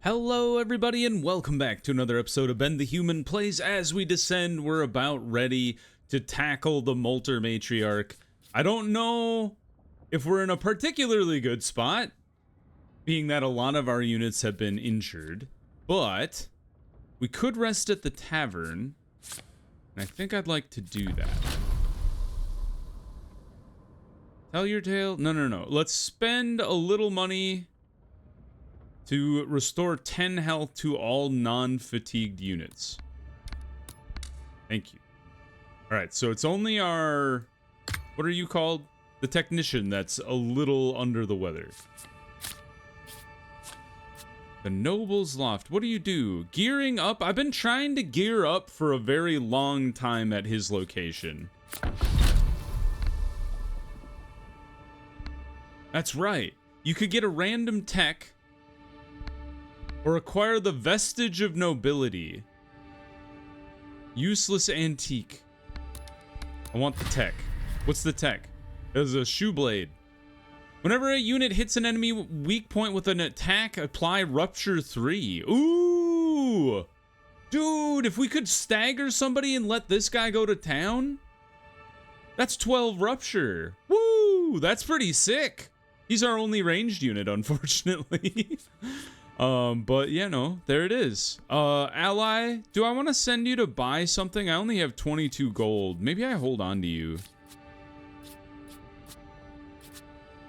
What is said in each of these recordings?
Hello everybody and welcome back to another episode of Ben the Human Plays As we descend. We're about ready to tackle the Molter Matriarch. I don't know if we're in a particularly good spot, being that a lot of our units have been injured, but we could rest at the tavern, and I think I'd like to do that. Tell your tale? No. Let's spend a little money to restore 10 health to all non-fatigued units. Thank you. Alright, so it's only our... What are you called? The technician that's a little under the weather. The Noble's Loft. What do you do? Gearing up? I've been trying to gear up for a very long time at his location. That's right. You could get a random tech or acquire the vestige of nobility. Useless antique. I want the tech. What's the tech? There's a shoe blade. Whenever a unit hits an enemy weak point with an attack, apply Rupture 3. Ooh! Dude, if we could stagger somebody and let this guy go to town, that's 12 Rupture. Woo! That's pretty sick. He's our only ranged unit, unfortunately. But yeah, no, there it is. Ally, do I want to send you to buy something? I only have 22 gold. Maybe I hold on to you.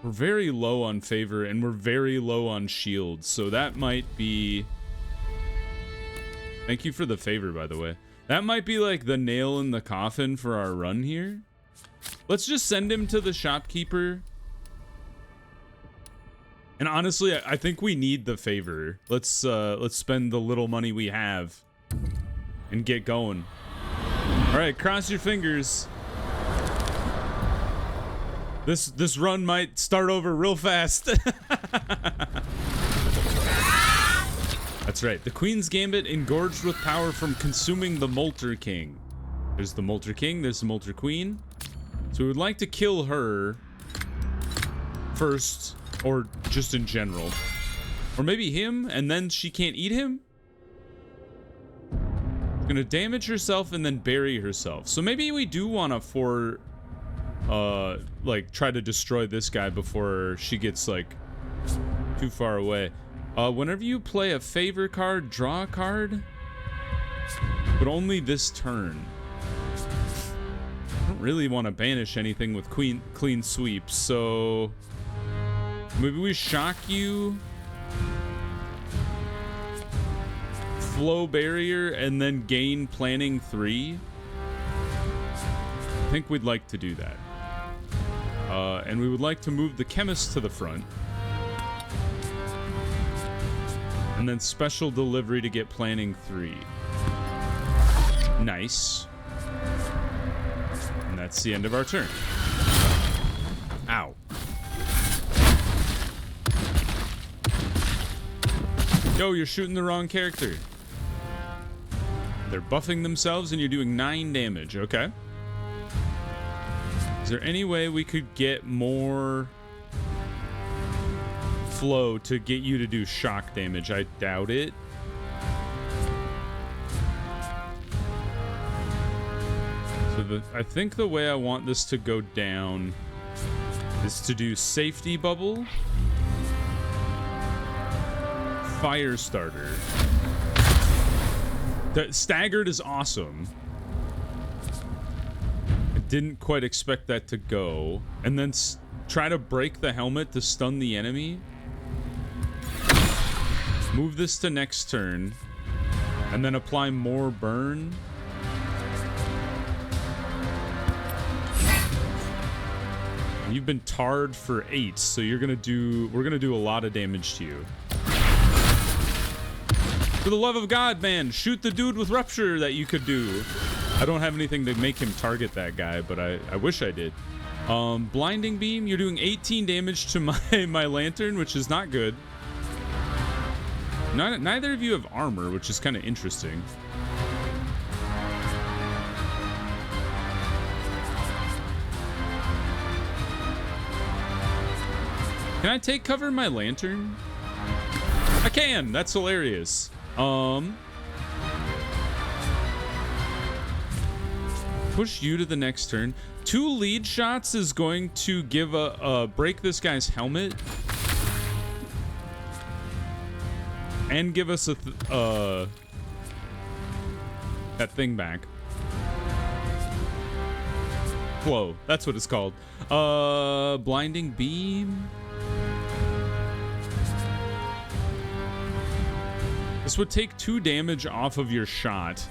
We're very low on favor and we're very low on shield, so that might be... Thank you for the favor, by the way. That might be like the nail in the coffin for our run here. Let's just send him to the shopkeeper. And honestly, I think we need the favor. Let's spend the little money we have and get going. All right, cross your fingers. This run might start over real fast. That's right. The Queen's Gambit, engorged with power from consuming the Molter King. There's the Molter King, there's the Molter Queen. So we would like to kill her first. Or just in general. Or maybe him, and then she can't eat him? She's gonna damage herself and then bury herself. So maybe we do want to like, try to destroy this guy before she gets, like, too far away. Whenever you play a favor card, draw a card. But only this turn. I don't really want to banish anything with clean sweeps, so... Maybe we shock you, flow barrier, and then gain planning 3. I think we'd like to do that. And we would like to move the chemist to the front. And then special delivery to get planning 3. Nice. And that's the end of our turn. Ow. Yo, you're shooting the wrong character. They're buffing themselves and you're doing 9 damage. Okay. Is there any way we could get more flow to get you to do shock damage? I doubt it. So I think the way I want this to go down is to do safety bubble. Fire starter. The staggered is awesome. I didn't quite expect that to go. And then try to break the helmet to stun the enemy. Move this to next turn. And then apply more burn. And you've been tarred for 8, so we're gonna do a lot of damage to you. For the love of God, man, shoot the dude with Rupture that you could do. I don't have anything to make him target that guy, but I wish I did. Blinding Beam, you're doing 18 damage to my lantern, which is not good. Neither of you have armor, which is kind of interesting. Can I take cover in my lantern? I can. That's hilarious. Push you to the next turn. 2 lead shots is going to give a break this guy's helmet and give us a that thing back. Whoa, that's what it's called. Blinding beam. This would take 2 damage off of your shot.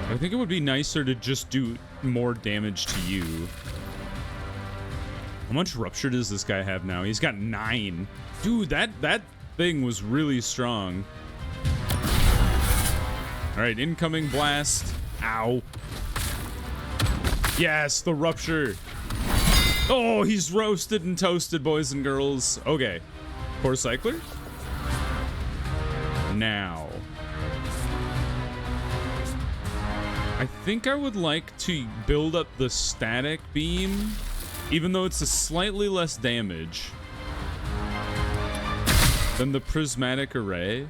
I think it would be nicer to just do more damage to you. How much rupture does this guy have now? He's got 9. Dude, that thing was really strong. All right, incoming blast. Ow. Yes, the rupture. Oh, he's roasted and toasted, boys and girls. Okay. Core cycler. Now. I think I would like to build up the static beam, even though it's a slightly less damage than the prismatic array.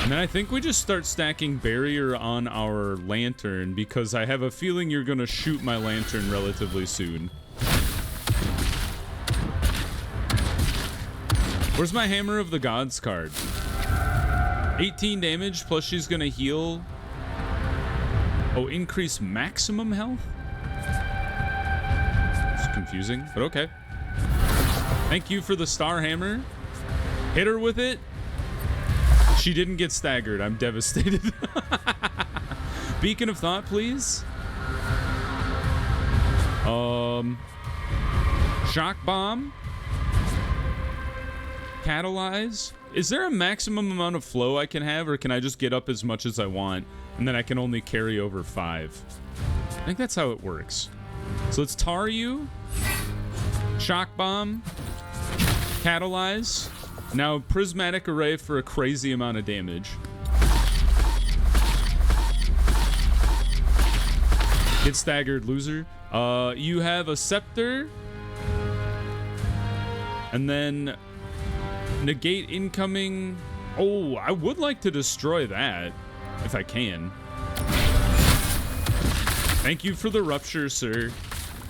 And then I think we just start stacking barrier on our lantern, because I have a feeling you're gonna shoot my lantern relatively soon. Where's my Hammer of the Gods card? 18 damage, plus she's gonna heal. Oh, increase maximum health? It's confusing, but okay. Thank you for the Star Hammer. Hit her with it. She didn't get staggered. I'm devastated. Beacon of Thought, please. Shock Bomb. Catalyze. Is there a maximum amount of flow I can have, or can I just get up as much as I want, and then I can only carry over 5? I think that's how it works. So let's tar you. Shock Bomb. Catalyze. Now prismatic array for a crazy amount of damage. Get staggered, loser. You have a scepter. And then negate incoming. Oh, I would like to destroy that if I can. Thank you for the rupture, sir.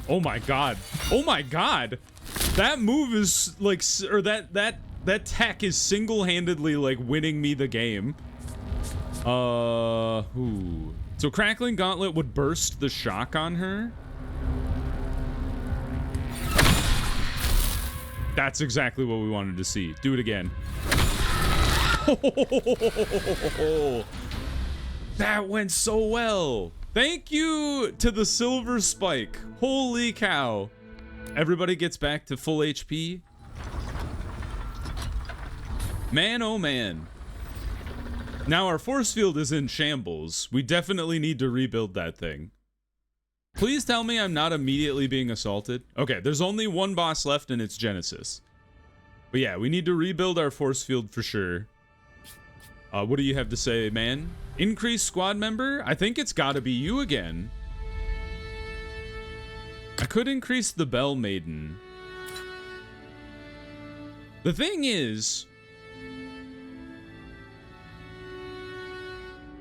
Oh my god. Oh my god. That move is like, or that tech is single-handedly like winning me the game. Ooh. So Crackling Gauntlet would burst the shock on her. That's exactly what we wanted to see. Do it again. That went so well. Thank you to the silver spike. Holy cow. Everybody gets back to full HP. Man, oh man. Now our force field is in shambles. We definitely need to rebuild that thing. Please tell me I'm not immediately being assaulted. Okay, there's only one boss left and it's Genesis. But yeah, we need to rebuild our force field for sure. What do you have to say, man? Increase squad member? I think it's gotta be you again. I could increase the Bell Maiden. The thing is,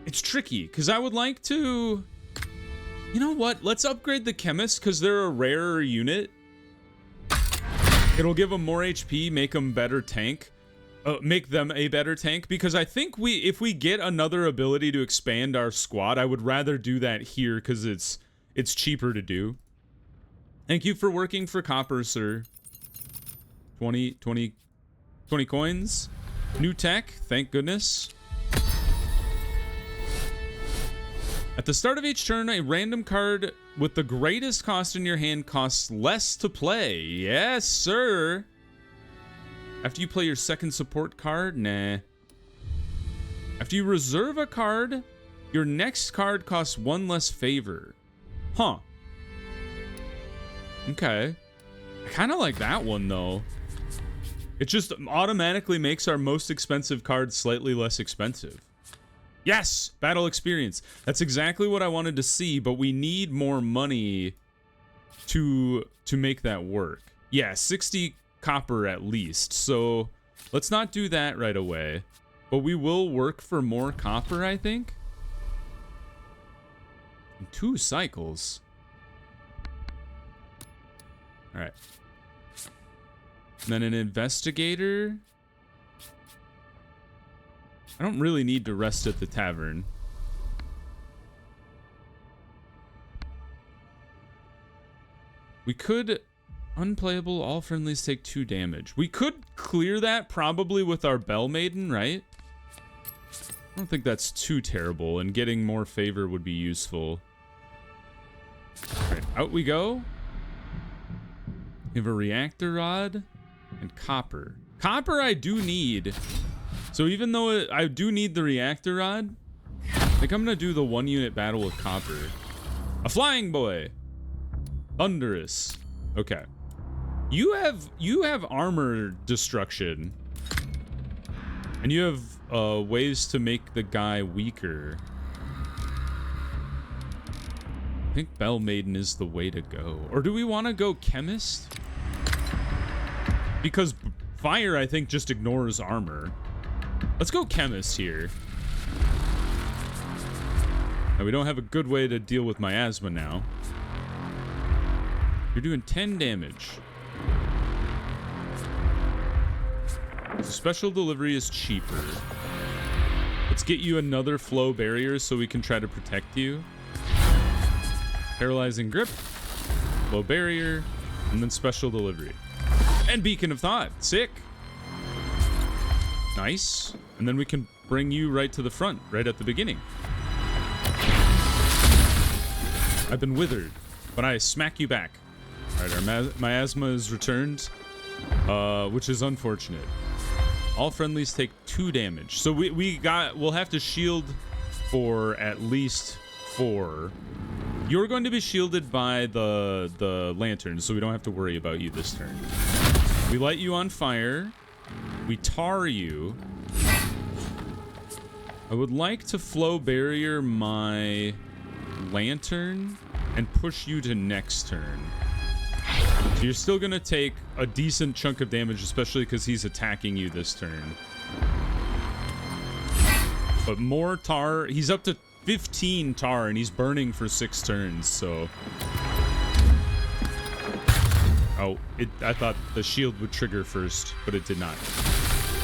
it's tricky, because I would like to... You know what? Let's upgrade the Chemist, because they're a rarer unit. It'll give them more HP, make them better tank. Make them a better tank, because I think if we get another ability to expand our squad, I would rather do that here, because it's cheaper to do. Thank you for working for Copper, sir. 20 coins. New tech, thank goodness. At the start of each turn, a random card with the greatest cost in your hand costs less to play. Yes, sir. After you play your second support card, nah. After you reserve a card, your next card costs 1 less favor. Huh. Okay. I kind of like that one, though. It just automatically makes our most expensive card slightly less expensive. Yes! Battle experience. That's exactly what I wanted to see, but we need more money to make that work. Yeah, 60 copper at least. So let's not do that right away. But we will work for more copper, I think. In 2 cycles. All right. And then an investigator. I don't really need to rest at the tavern. We could... Unplayable, all friendlies take 2 damage. We could clear that probably with our Bell Maiden, right? I don't think that's too terrible, and getting more favor would be useful. Alright, out we go. We have a reactor rod and copper. Copper I do need. So even though I do need the reactor rod, I think I'm going to do the 1-unit battle with copper. A flying boy. Thunderous. Okay. You have armor destruction. And you have ways to make the guy weaker. I think Bell Maiden is the way to go. Or do we want to go chemist? Because fire, I think, just ignores armor. Let's go chemist here. Now, we don't have a good way to deal with miasma now. You're doing 10 damage. Special delivery is cheaper. Let's get you another flow barrier so we can try to protect you. Paralyzing grip, flow barrier, and then special delivery. And beacon of thought. Sick. Nice. And then we can bring you right to the front, right at the beginning. I've been withered, but I smack you back. All right, our miasma is returned, which is unfortunate. All friendlies take 2 damage. So we'll have to shield for at least 4. You're going to be shielded by the lantern, so we don't have to worry about you this turn. We light you on fire. We tar you. I would like to flow barrier my lantern and push you to next turn. So you're still going to take a decent chunk of damage, especially because he's attacking you this turn. But more tar. He's up to 15 tar, and he's burning for 6 turns, so... Oh, I thought the shield would trigger first, but it did not.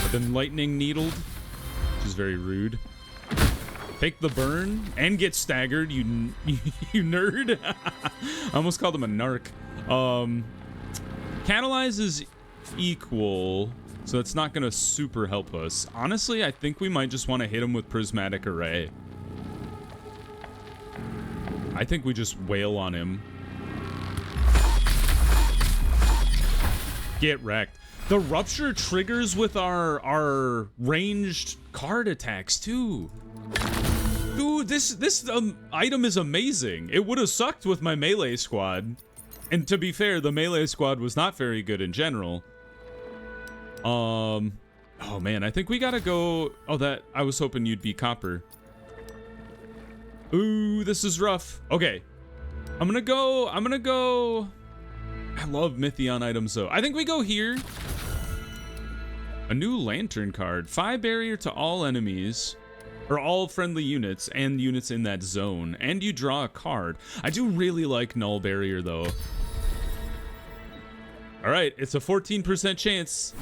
I've been lightning needled, which is very rude. Take the burn and get staggered, you nerd. I almost called him a narc. Catalyze is equal, so that's not going to super help us. Honestly, I think we might just want to hit him with Prismatic Array. I think we just wail on him. Get wrecked. The Rupture triggers with our ranged card attacks, too. Dude, this item is amazing. It would have sucked with my melee squad. And to be fair, the melee squad was not very good in general. Oh man, I think we gotta go... Oh, I was hoping you'd be copper. Ooh, this is rough. Okay. I'm gonna go... I love Mythion items, though. I think we go here. A new lantern card. 5 barrier to all enemies. Or all friendly units and units in that zone. And you draw a card. I do really like null barrier, though. Alright, it's a 14% chance.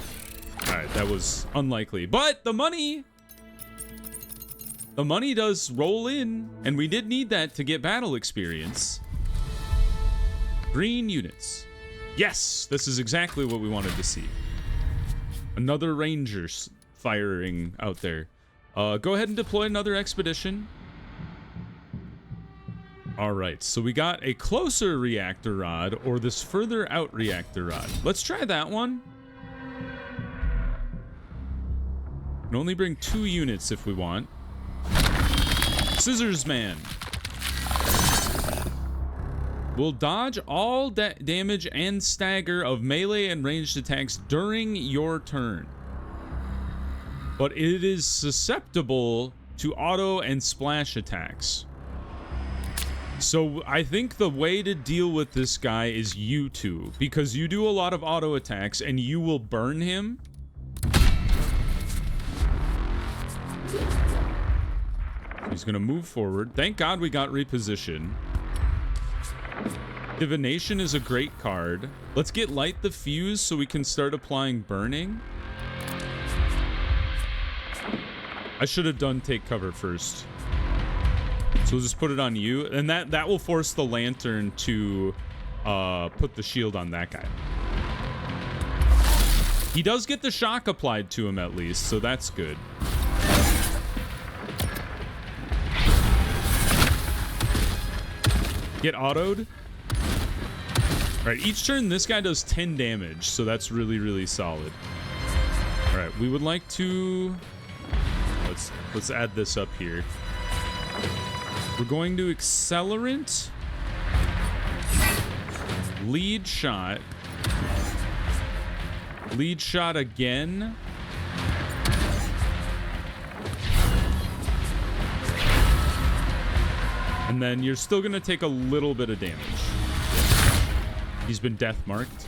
Alright, that was unlikely. But the money... The money does roll in. And we did need that to get battle experience. Green units. Yes, this is exactly what we wanted to see. Another ranger firing out there. Go ahead and deploy another expedition. All right, so we got a closer reactor rod or this further out reactor rod. Let's try that one. We can only bring 2 units if we want. Scissors Man. Will dodge all damage and stagger of melee and ranged attacks during your turn. But it is susceptible to auto and splash attacks. So I think the way to deal with this guy is you two, because you do a lot of auto attacks and you will burn him. He's gonna move forward. Thank God we got reposition. Divination is a great card. Let's get Light the Fuse so we can start applying burning. I should have done Take Cover first. So we'll just put it on you, and that will force the lantern to put the shield on that guy. He does get the shock applied to him at least, so that's good. Get autoed. All right, each turn this guy does 10 damage, so that's really, really solid. All right, we would like to let's add this up here. We're going to Accelerant, Lead Shot again, and then you're still going to take a little bit of damage. He's been death marked.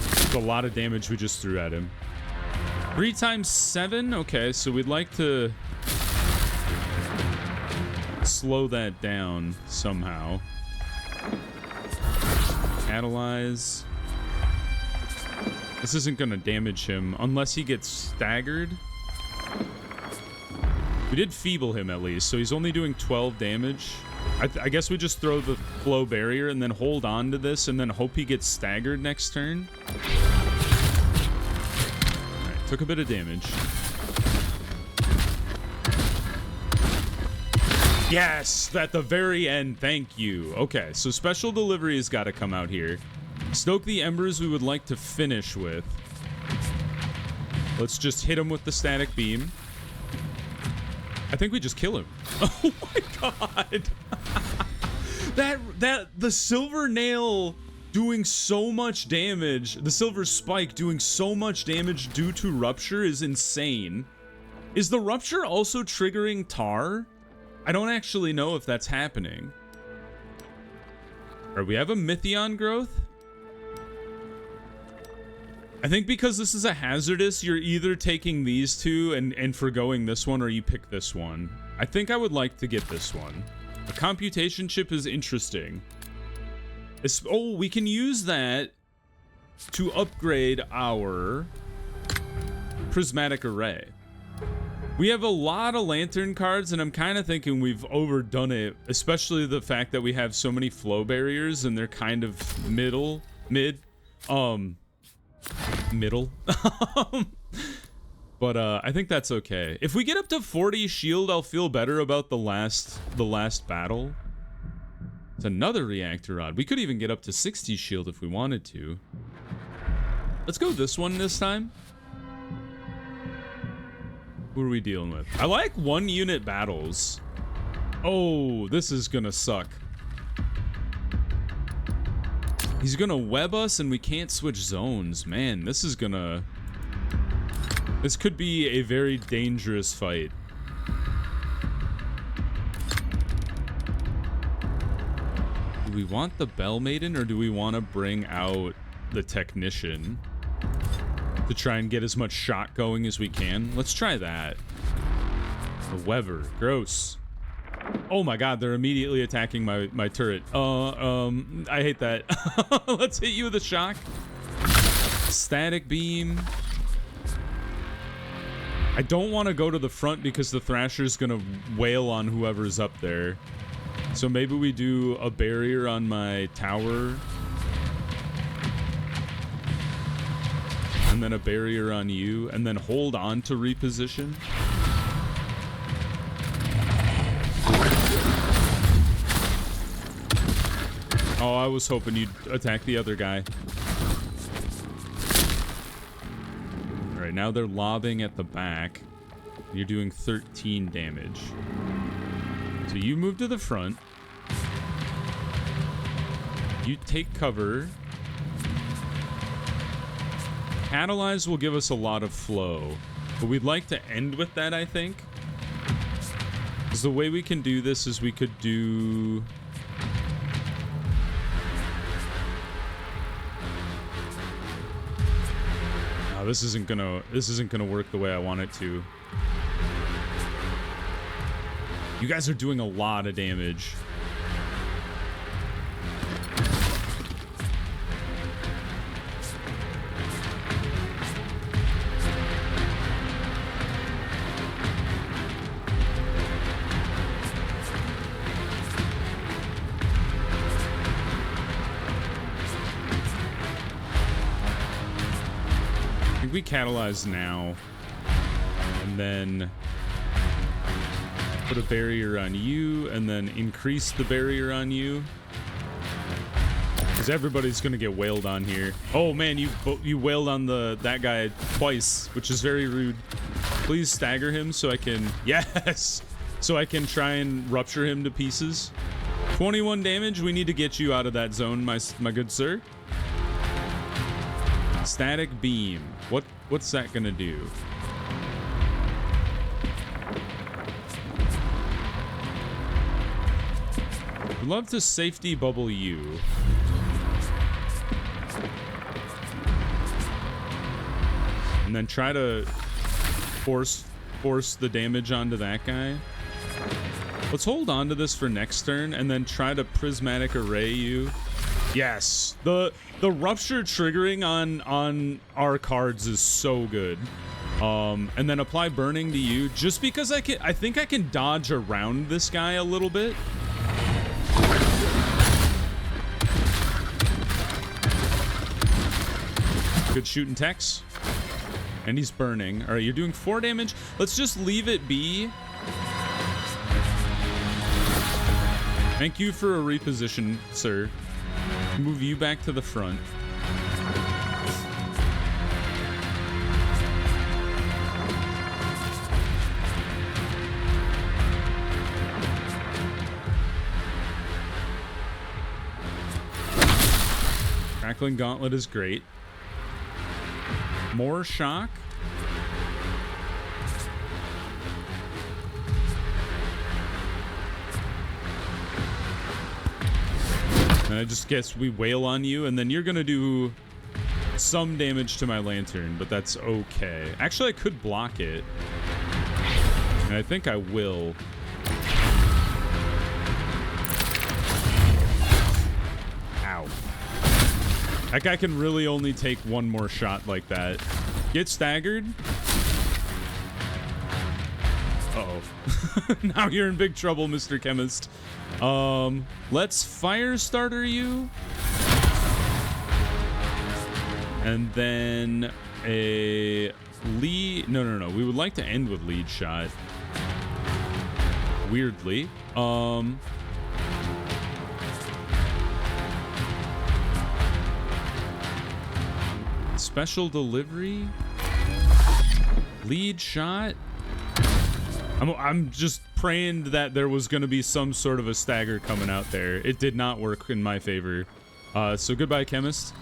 That's a lot of damage we just threw at him. 3 times 7. Okay, so we'd like to slow that down somehow. Catalyze. This isn't going to damage him unless he gets staggered. We did feeble him at least, so he's only doing 12 damage. I guess we just throw the flow barrier and then hold on to this and then hope he gets staggered next turn. Took a bit of damage. Yes, at the very end. Thank you. Okay, so special delivery has got to come out here. Stoke the embers we would like to finish with. Let's just hit him with the static beam. I think we just kill him. Oh my god. The silver nail doing so much damage, the silver spike doing so much damage due to Rupture is insane. Is the Rupture also triggering Tar? I don't actually know if that's happening. Alright, we have a Mythion growth. I think because this is a hazardous, you're either taking these two and forgoing this one, or you pick this one. I think I would like to get this one. The computation chip is interesting. Oh, we can use that to upgrade our prismatic array. We have a lot of lantern cards, and I'm kind of thinking we've overdone it, especially the fact that we have so many flow barriers and they're kind of middle. But I think that's okay. If we get up to 40 shield, I'll feel better about the last battle. It's another reactor rod. We could even get up to 60 shield if we wanted to. Let's go this one this time. Who are we dealing with? I like 1 unit battles. Oh, this is gonna suck. He's gonna web us and we can't switch zones. Man, this could be a very dangerous fight. Do we want the Bell Maiden or do we want to bring out the Technician to try and get as much shot going as we can? Let's try that. The Weaver. Gross. Oh my god, they're immediately attacking my turret. I hate that. Let's hit you with a shock. Static beam. I don't want to go to the front because the Thrasher's gonna wail on whoever's up there. So maybe we do a barrier on my tower. And then a barrier on you. And then hold on to reposition. Oh, I was hoping you'd attack the other guy. Alright, now they're lobbing at the back. You're doing 13 damage. So you move to the front. You take cover. Catalyze will give us a lot of flow. But we'd like to end with that, I think. Because the way we can do this is we could do... No, this isn't gonna work the way I want it to. You guys are doing a lot of damage. We catalyze now and then put a barrier on you and then increase the barrier on you because everybody's gonna get wailed on here. Oh man, you wailed on that guy twice, which is very rude. Please stagger him so I can so I can try and rupture him to pieces. 21 damage. We need to get you out of that zone, my good sir. Static beam. What's that gonna do? I'd love to safety bubble you. And then try to force the damage onto that guy. Let's hold on to this for next turn and then try to prismatic array you. Yes, the rupture triggering on our cards is so good. And then apply burning to you just because I think I can dodge around this guy a little bit. Good shooting Tex. And he's burning. All right, you're doing 4 damage. Let's just leave it be. Thank you for a reposition, sir. Move you back to the front. Crackling Gauntlet is great. More shock. And I just guess we wail on you, and then you're gonna do some damage to my lantern, but that's okay. Actually, I could block it. And I think I will. Ow. That guy can really only take one more shot like that. Get staggered. Uh-oh. Now you're in big trouble, Mr. Chemist. Let's fire starter you. And then a lead. No. We would like to end with lead shot. Weirdly. Special delivery. Lead shot. I'm just praying that there was going to be some sort of a stagger coming out there. It did not work in my favor. So goodbye, Chemist.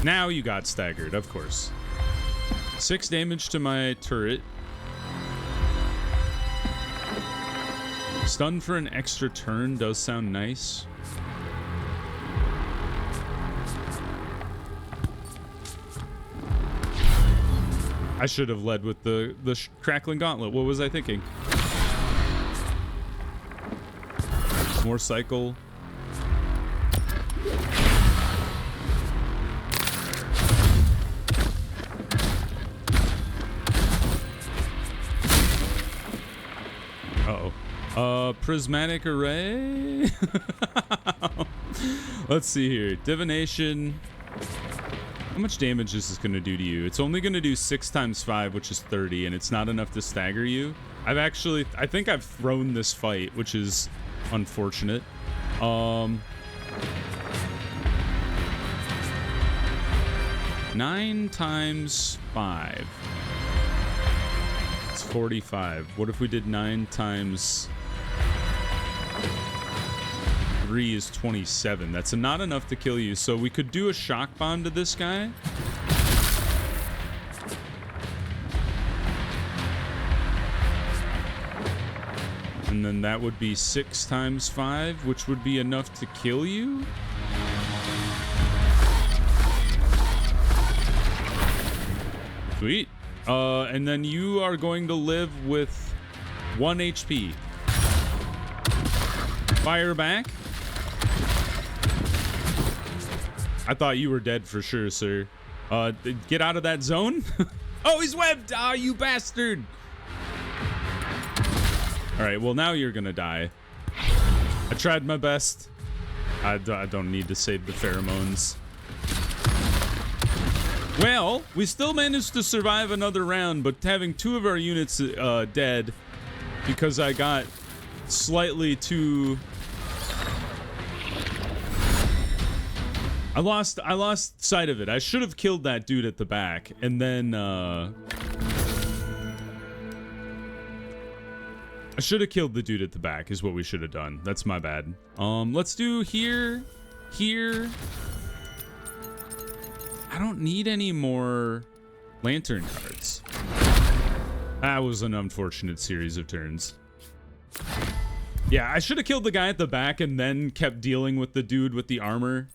Now you got staggered, of course. 6 damage to my turret. Stun for an extra turn does sound nice. I should have led with the Crackling Gauntlet. What was I thinking? More cycle. Uh-oh. Prismatic Array? Let's see here. Divination. How much damage is this going to do to you? It's only going to do 6 times 5, which is 30, and it's not enough to stagger you. I think I've thrown this fight, which is unfortunate. 9 times 5. It's 45. What if we did 9 times 3 is 27. That's not enough to kill you. So we could do a shock bomb to this guy. And then that would be 6 times 5, which would be enough to kill you. Sweet. And then you are going to live with 1 HP. Fire back. I thought you were dead for sure, sir. Get out of that zone. Oh, he's webbed. Ah, you bastard. All right, well, now you're gonna die. I tried my best. I don't need to save the pheromones. Well, we still managed to survive another round, but having 2 of our units dead because I got slightly too... I lost sight of it. I should have killed that dude at the back, and then I should have killed the dude at the back is what we should have done. That's my bad. Let's do here. I don't need any more lantern cards. That was an unfortunate series of turns. Yeah, I should have killed the guy at the back and then kept dealing with the dude with the armor.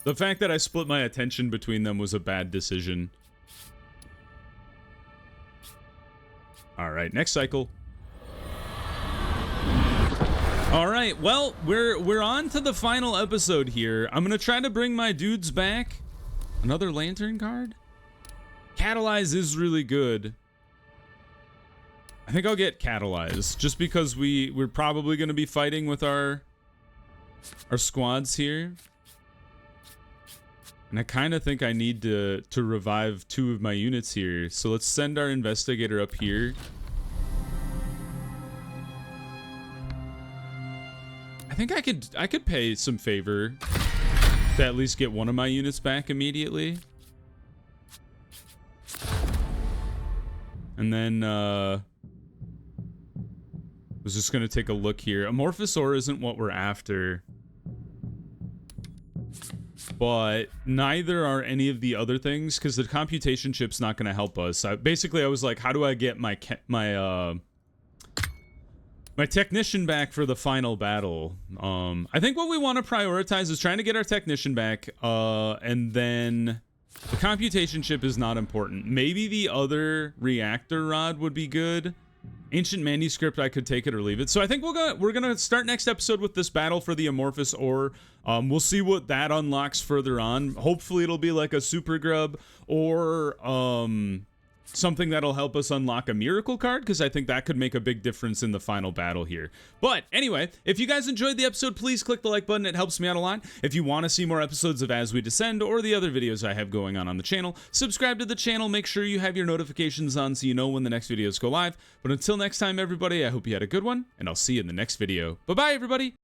The fact that I split my attention between them was a bad decision. All right, next cycle. All right, well, we're on to the final episode here. I'm gonna try to bring my dudes back. Another lantern card? Catalyze is really good. I think I'll get Catalyze just because we're probably gonna be fighting with our squads here. And I kind of think I need to revive 2 of my units here. So let's send our investigator up here. I think I could pay some favor to at least get 1 of my units back immediately. And then I was just gonna take a look here. Amorphous ore isn't what we're after. But neither are any of the other things because the computation chip's not going to help us. Basically, I was like, how do I get my technician back for the final battle? I think what we want to prioritize is trying to get our technician back, and then the computation chip is not important. Maybe the other reactor rod would be good. Ancient manuscript, I could take it or leave it. So I think we're gonna start next episode with this battle for the amorphous ore. We'll see what that unlocks further on. Hopefully it'll be like a super grub or something that'll help us unlock a miracle card, because I think that could make a big difference in the final battle here. But anyway, if you guys enjoyed the episode, please click the like button. It helps me out a lot. If you want to see more episodes of As We Descend or the other videos I have going on the channel, subscribe to the channel. Make sure you have your notifications on so you know when the next videos go live. But until next time, everybody, I hope you had a good one, and I'll see you in the next video. Bye-bye, everybody!